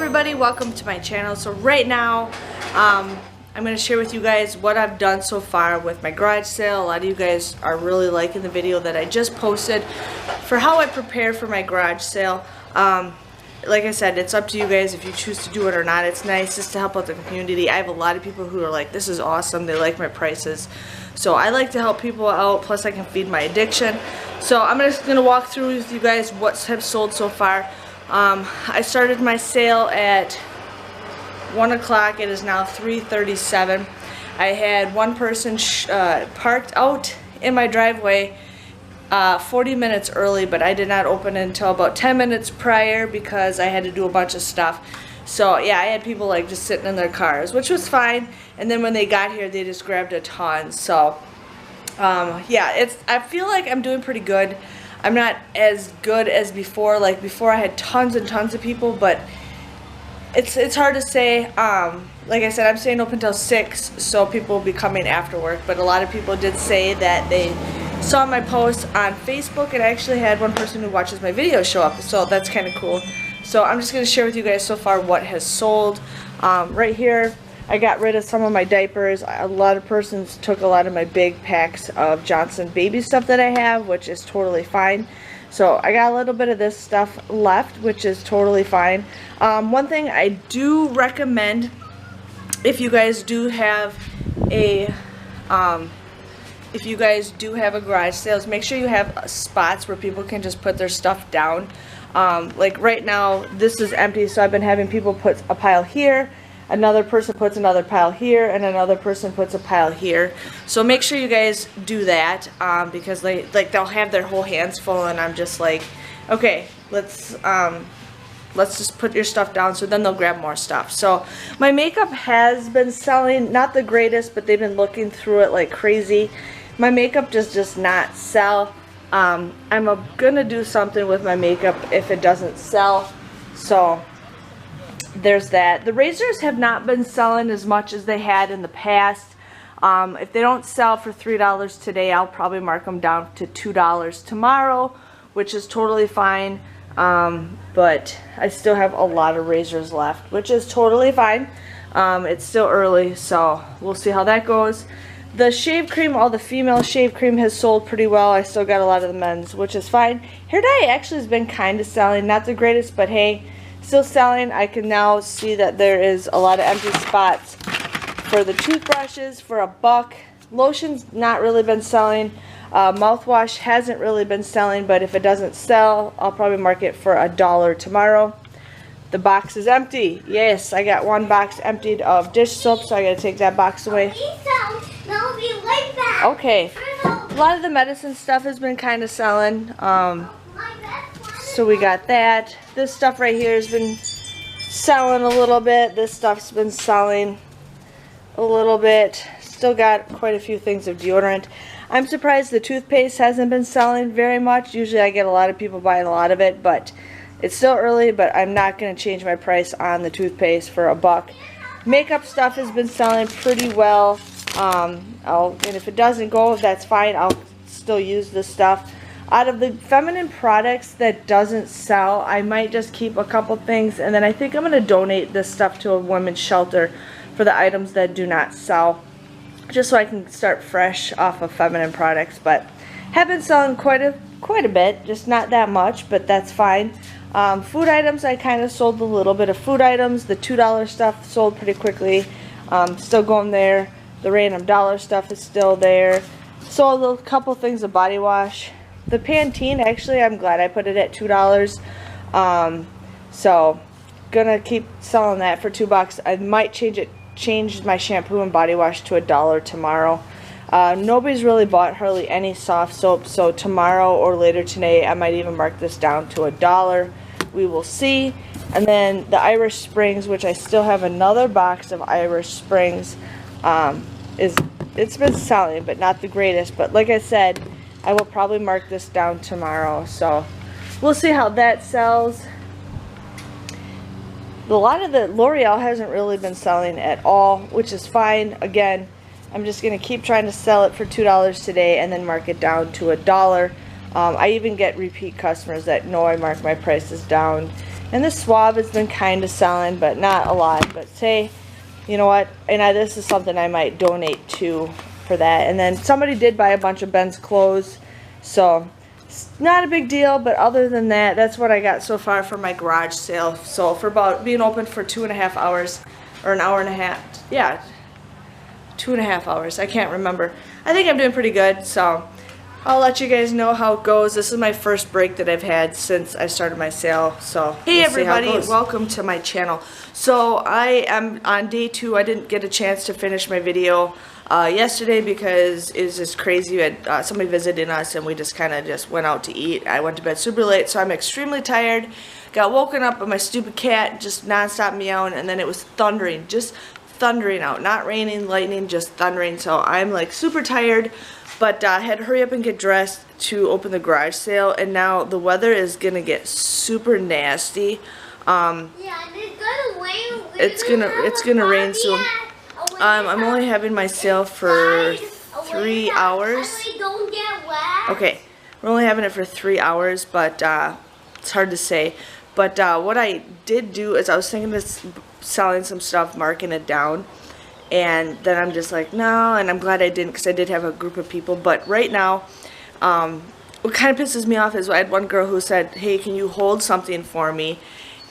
everybody, welcome to my channel. So right now I'm going to share with you guys what I've done so far with my garage sale. A lot of you guys are really liking the video that I just posted for how I prepare for my garage sale. Like I said, it's up to you guys if you choose to do it or not. It's nice just to help out the community. I have a lot of people who are like, this is awesome, they like my prices. So I like to help people out, plus I can feed my addiction. So I'm just going to walk through with you guys what have sold so far. I started my sale at 1 o'clock. It is now 3:37. I had one person parked out in my driveway 40 minutes early, but I did not open it until about 10 minutes prior because I had to do a bunch of stuff. So yeah, I had people like just sitting in their cars, which was fine. And then when they got here, they just grabbed a ton. So yeah, I feel like I'm doing pretty good. I'm not as good as before. Like before I had tons and tons of people, but it's hard to say. Like I said, I'm staying open till 6, so people will be coming after work. But a lot of people did say that they saw my post on Facebook, and I actually had one person who watches my videos show up, so that's kind of cool. So I'm just going to share with you guys so far what has sold. Right here, I got rid of some of my diapers. A lot of persons took a lot of my big packs of Johnson baby stuff that I have, which is totally fine. So I got a little bit of this stuff left, which is totally fine. One thing I do recommend, if you guys do have a garage sales, make sure you have spots where people can just put their stuff down. Like right now, this is empty, so I've been having people put a pile here, another person puts another pile here, and another person puts a pile here. So make sure you guys do that, because they'll have their whole hands full, and I'm just like, okay, let's just put your stuff down, so then they'll grab more stuff. So my makeup has been selling, not the greatest, but they've been looking through it like crazy. My makeup does not sell. I'm gonna do something with my makeup if it doesn't sell. So there's that. The razors have not been selling as much as they had in the past. If they don't sell for $3 today, I'll probably mark them down to $2 tomorrow, which is totally fine. But I still have a lot of razors left, which is totally fine. It's still early, so we'll see how that goes. The shave cream, all the female shave cream has sold pretty well. I still got a lot of the men's, which is fine. Hair dye actually has been kind of selling. Not the greatest, but hey, still selling. I can now see that there is a lot of empty spots for the toothbrushes for $1. Lotion's not really been selling. Mouthwash hasn't really been selling, but if it doesn't sell, I'll probably mark it for $1 tomorrow. The box is empty. Yes, I got one box emptied of dish soap, so I gotta take that box away. Okay, a lot of the medicine stuff has been kind of selling. So we got that. This stuff right here has been selling a little bit. This stuff's been selling a little bit. Still got quite a few things of deodorant. I'm surprised the toothpaste hasn't been selling very much. Usually I get a lot of people buying a lot of it, but it's still early, but I'm not going to change my price on the toothpaste for $1. Makeup stuff has been selling pretty well. And if it doesn't go, that's fine. I'll still use this stuff. Out of the feminine products that doesn't sell, I might just keep a couple things, and then I think I'm going to donate this stuff to a women's shelter for the items that do not sell, just so I can start fresh off of feminine products. But have been selling quite a bit, just not that much, but that's fine. Food items, I kind of sold a little bit of food items. The $2 stuff sold pretty quickly. Still going there. The random dollar stuff is still there. Sold a couple things of body wash. The Pantene, actually, I'm glad I put it at $2. So gonna keep selling that for $2. I might change my shampoo and body wash to $1 tomorrow. Nobody's really bought hardly any soft soap, so tomorrow or later today I might even mark this down to $1. We will see. And then the Irish Springs, which I still have another box of Irish Springs, it's been selling, but not the greatest. But like I said, I will probably mark this down tomorrow, so we'll see how that sells. A lot of the L'Oreal hasn't really been selling at all, which is fine. Again, I'm just going to keep trying to sell it for $2 today and then mark it down to $1. I even get repeat customers that know I mark my prices down And the Suave has been kind of selling, but not a lot. But say, you know what, and this is something I might donate to for that. And then somebody did buy a bunch of Ben's clothes, so it's not a big deal. But other than that, that's what I got so far for my garage sale. So for about being open for 2.5 hours, or an hour and a half, yeah, 2.5 hours, I can't remember. I think I'm doing pretty good, so I'll let you guys know how it goes. This is my first break that I've had since I started my sale. So hey everybody, welcome to my channel. So I am on day 2. I didn't get a chance to finish my video yesterday because it was just crazy. We had somebody visiting us and we just kind of just went out to eat. I went to bed super late, so I'm extremely tired. Got woken up by my stupid cat just nonstop meowing, and then it was thundering, just thundering out. Not raining, lightning, just thundering. So I'm like super tired. But I had to hurry up and get dressed to open the garage sale, and now the weather is gonna get super nasty. It's gonna rain soon. I'm only having my sale for 3 hours. Okay, we're only having it for 3 hours, but it's hard to say. But what I did do is I was thinking of selling some stuff, marking it down. And then I'm just like, no, and I'm glad I didn't, because I did have a group of people. But right now, what kind of pisses me off is I had one girl who said, hey, can you hold something for me?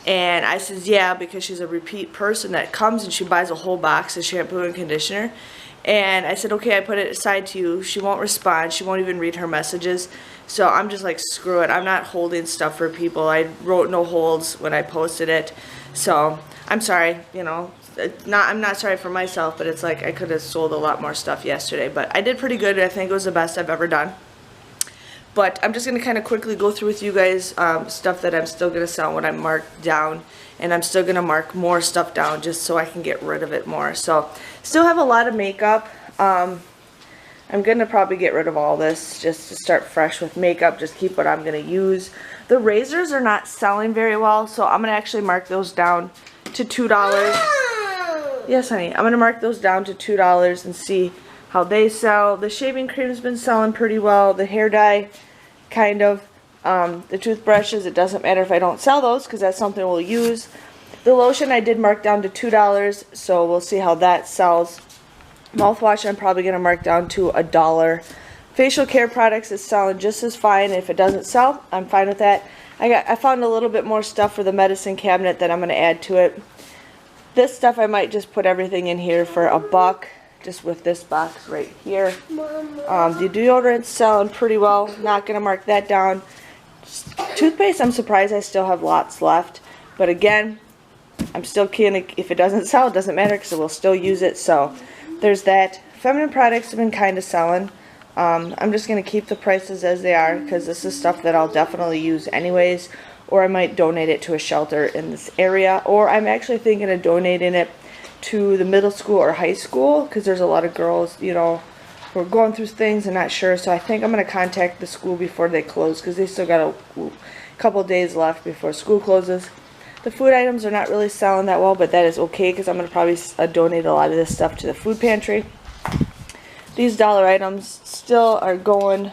And I said, yeah, because she's a repeat person that comes and she buys a whole box of shampoo and conditioner. And I said, okay, I put it aside to you. She won't respond. She won't even read her messages. So I'm just like, screw it. I'm not holding stuff for people. I wrote no holds when I posted it. So I'm sorry, you know. I'm not sorry for myself, but it's like I could have sold a lot more stuff yesterday. But I did pretty good. I think it was the best I've ever done. But I'm just going to kind of quickly go through with you guys stuff that I'm still going to sell when I mark down. And I'm still going to mark more stuff down just so I can get rid of it more. So still have a lot of makeup. I'm going to probably get rid of all this just to start fresh with makeup. Just keep what I'm going to use. The razors are not selling very well, so I'm going to actually mark those down to $2. Yes, honey. I'm going to mark those down to $2 and see how they sell. The shaving cream's been selling pretty well. The hair dye, kind of. The toothbrushes, it doesn't matter if I don't sell those because that's something we'll use. The lotion I did mark down to $2, so we'll see how that sells. Mouthwash I'm probably going to mark down to $1. Facial care products is selling just as fine. If it doesn't sell, I'm fine with that. I found a little bit more stuff for the medicine cabinet that I'm going to add to it. This stuff I might just put everything in here for $1, just with this box right here. The deodorant's selling pretty well. Not going to mark that down. Toothpaste, I'm surprised I still have lots left. But again, I'm still keen. If it doesn't sell, it doesn't matter because we'll still use it. So there's that. Feminine products have been kind of selling. I'm just going to keep the prices as they are because this is stuff that I'll definitely use anyways. Or I might donate it to a shelter in this area. Or I'm actually thinking of donating it to the middle school or high school because there's a lot of girls, you know, who are going through things and not sure. So I think I'm going to contact the school before they close because they still got a couple days left before school closes. The food items are not really selling that well, but that is okay because I'm going to probably donate a lot of this stuff to the food pantry. These dollar items still are going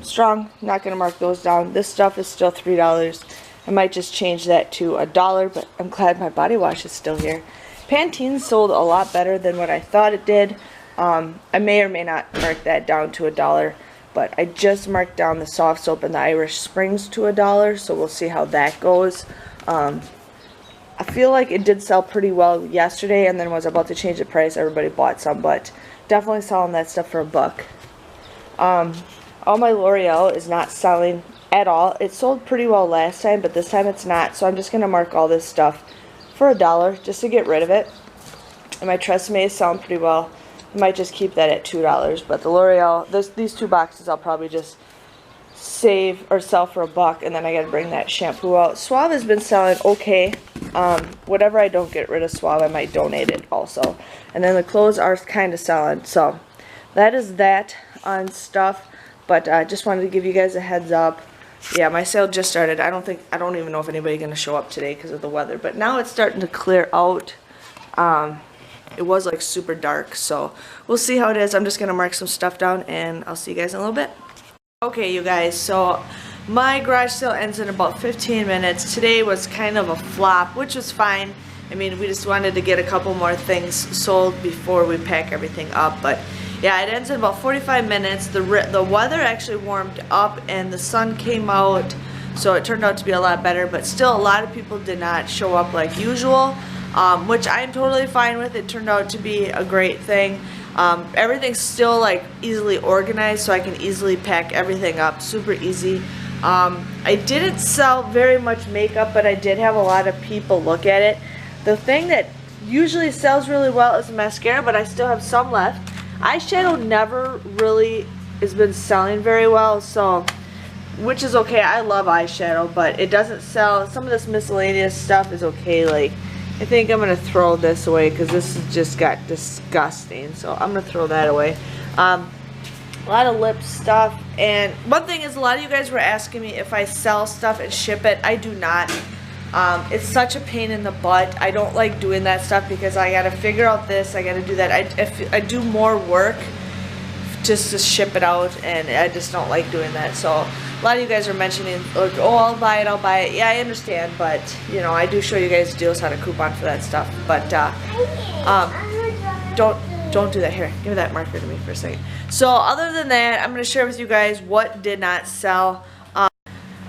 strong. Not going to mark those down. This stuff is still $3. I might just change that to $1, but I'm glad my body wash is still here. Pantene sold a lot better than what I thought it did. I may or may not mark that down to $1, but I just marked down the soft soap and the Irish Springs to $1, so we'll see how that goes. I feel like it did sell pretty well yesterday, and then was about to change the price. Everybody bought some, but definitely selling that stuff for $1. All my L'Oreal is not selling at all. It sold pretty well last time, but this time it's not. So I'm just going to mark all this stuff for $1 just to get rid of it. And my Tresemme is selling pretty well. I might just keep that at $2. But the L'Oreal, these 2 boxes I'll probably just save or sell for $1. And then I got to bring that shampoo out. Suave has been selling okay. Whatever I don't get rid of Suave, I might donate it also. And then the clothes are kind of selling. So that is that on stuff. But I just wanted to give you guys a heads up. Yeah, my sale just started. I don't even know if anybody's going to show up today because of the weather. But now it's starting to clear out. It was like super dark. So we'll see how it is. I'm just going to mark some stuff down and I'll see you guys in a little bit. Okay, you guys. So My garage sale ends in about 15 minutes. Today was kind of a flop, which was fine. I mean, we just wanted to get a couple more things sold before we pack everything up. But yeah, it ends in about 45 minutes. The weather actually warmed up and the sun came out, so it turned out to be a lot better. But still, a lot of people did not show up like usual, which I'm totally fine with. It turned out to be a great thing. Everything's still like easily organized, so I can easily pack everything up, super easy. I didn't sell very much makeup, but I did have a lot of people look at it. The thing that usually sells really well is mascara, but I still have some left. Eyeshadow never really has been selling very well, so, which is okay. I love eyeshadow, but it doesn't sell. Some of this miscellaneous stuff is okay. Like, I think I'm gonna throw this away because this has just got disgusting, so I'm gonna throw that away. A lot of lip stuff. And one thing is, a lot of you guys were asking me if I sell stuff and ship it. I do not. It's such a pain in the butt. I don't like doing that stuff because I gotta figure out this, I gotta do that. I do more work just to ship it out, and I just don't like doing that. So a lot of you guys are mentioning, like, oh, I'll buy it. Yeah, I understand, but you know, I do show you guys deals how to coupon for that stuff. But don't do that. Here, give me that marker to me for a second. So other than that, I'm going to share with you guys what did not sell.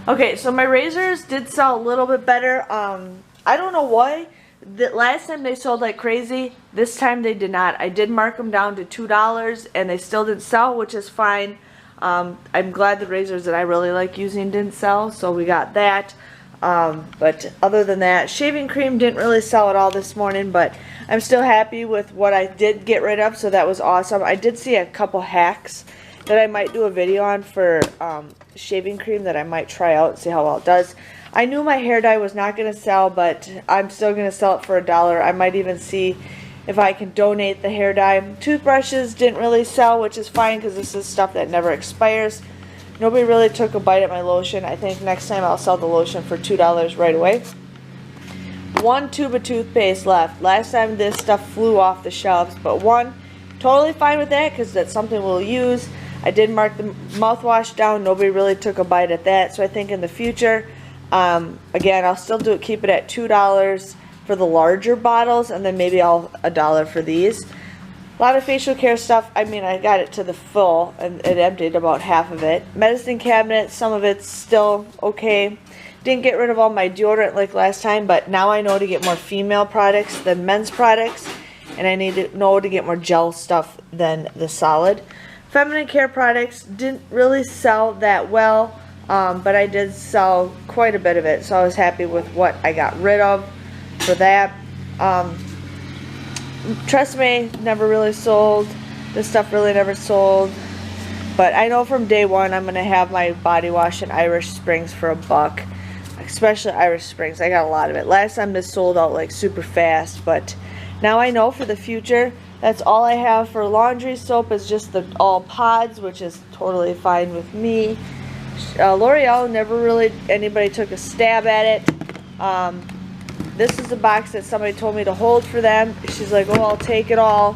Okay, so my razors did sell a little bit better. I don't know why. The last time they sold like crazy. This time they did not. I did mark them down to $2 and they still didn't sell, which is fine. I'm glad the razors that I really like using didn't sell, so we got that. But other than that, shaving cream didn't really sell at all this morning, but I'm still happy with what I did get rid of, so that was awesome. I did see a couple hacks that I might do a video on for shaving cream that I might try out and see how well it does. I knew my hair dye was not going to sell, but I'm still going to sell it for $1. I might even see if I can donate the hair dye. Toothbrushes didn't really sell, which is fine because this is stuff that never expires. Nobody really took a bite at my lotion. I think next time I'll sell the lotion for $2 right away. One tube of toothpaste left. Last time this stuff flew off the shelves, but one, totally fine with that because that's something we'll use. I did mark the mouthwash down. Nobody really took a bite at that, so I think in the future, again, I'll still keep it at $2 for the larger bottles, and then maybe I'll $1 for these. A lot of facial care stuff. I mean, I got it to the full, and it emptied about half of it. Medicine cabinet, some of it's still okay. Didn't get rid of all my deodorant like last time, but now I know to get more female products than men's products, and I need to know to get more gel stuff than the solid. Feminine care products didn't really sell that well, but I did sell quite a bit of it, so I was happy with what I got rid of for that. Tresemme never really sold. This stuff really never sold. But I know from day one I'm going to have my body wash in Irish Springs for $1. Especially Irish Springs. I got a lot of it. Last time this sold out like super fast, but now I know for the future. That's all I have for laundry soap is just the all pods, which is totally fine with me. L'Oreal, never really anybody took a stab at it. This is a box that somebody told me to hold for them. She's like, oh, I'll take it all.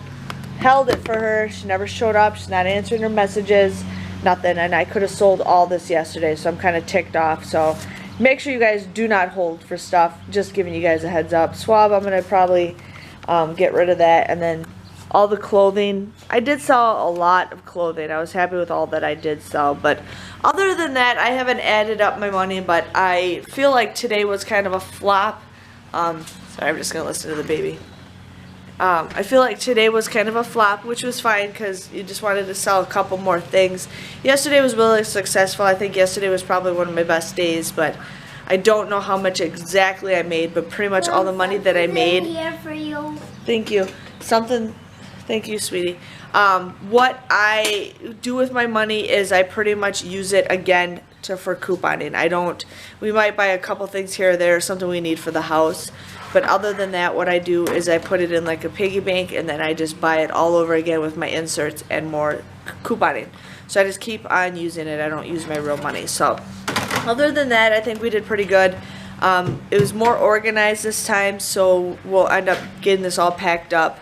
Held it for her. She never showed up. She's not answering her messages. Nothing. And I could have sold all this yesterday, so I'm kind of ticked off. So make sure you guys do not hold for stuff. Just giving you guys a heads up. Swab, I'm going to probably get rid of that. And then all the clothing. I did sell a lot of clothing. I was happy with all that I did sell. But other than that, I haven't added up my money. But I feel like today was kind of a flop. Sorry, I'm just going to listen to the baby. I feel like today was kind of a flop, which was fine because you just wanted to sell a couple more things. Yesterday was really successful. I think yesterday was probably one of my best days, but I don't know how much exactly I made, but pretty much all the money that I made. Here for you. Thank you. Thank you, sweetie. What I do with my money is I pretty much use it again for couponing. We might buy a couple things here or there, something we need for the house. But other than that, what I do is I put it in like a piggy bank, and then I just buy it all over again with my inserts and more couponing. So I just keep on using it. I don't use my real money. So other than that, I think we did pretty good. It was more organized this time, so we'll end up getting this all packed up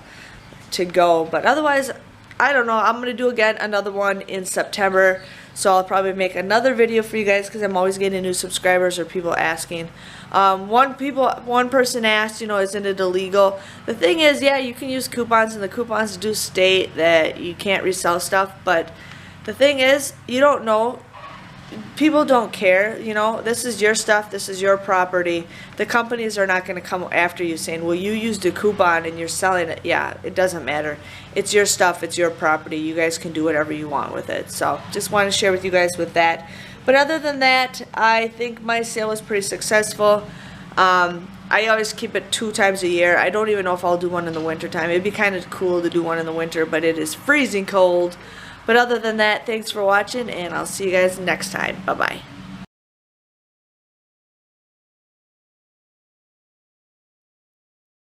to go. But otherwise, I don't know. I'm going to do again another one in September. So I'll probably make another video for you guys because I'm always getting new subscribers or people asking. One person asked, you know, isn't it illegal? The thing is, yeah, you can use coupons, and the coupons do state that you can't resell stuff, but the thing is, you don't know. People don't care, you know. This is your stuff, this is your property. The companies are not going to come after you saying, well, you used a coupon and you're selling it. Yeah, it doesn't matter. It's your stuff, it's your property. You guys can do whatever you want with it. So just want to share with you guys with that. But other than that, I think my sale was pretty successful. I always keep it 2 times a year. I don't even know if I'll do one in the winter time. It'd be kind of cool to do one in the winter, but it is freezing cold. But other than that, thanks for watching, and I'll see you guys next time. Bye-bye.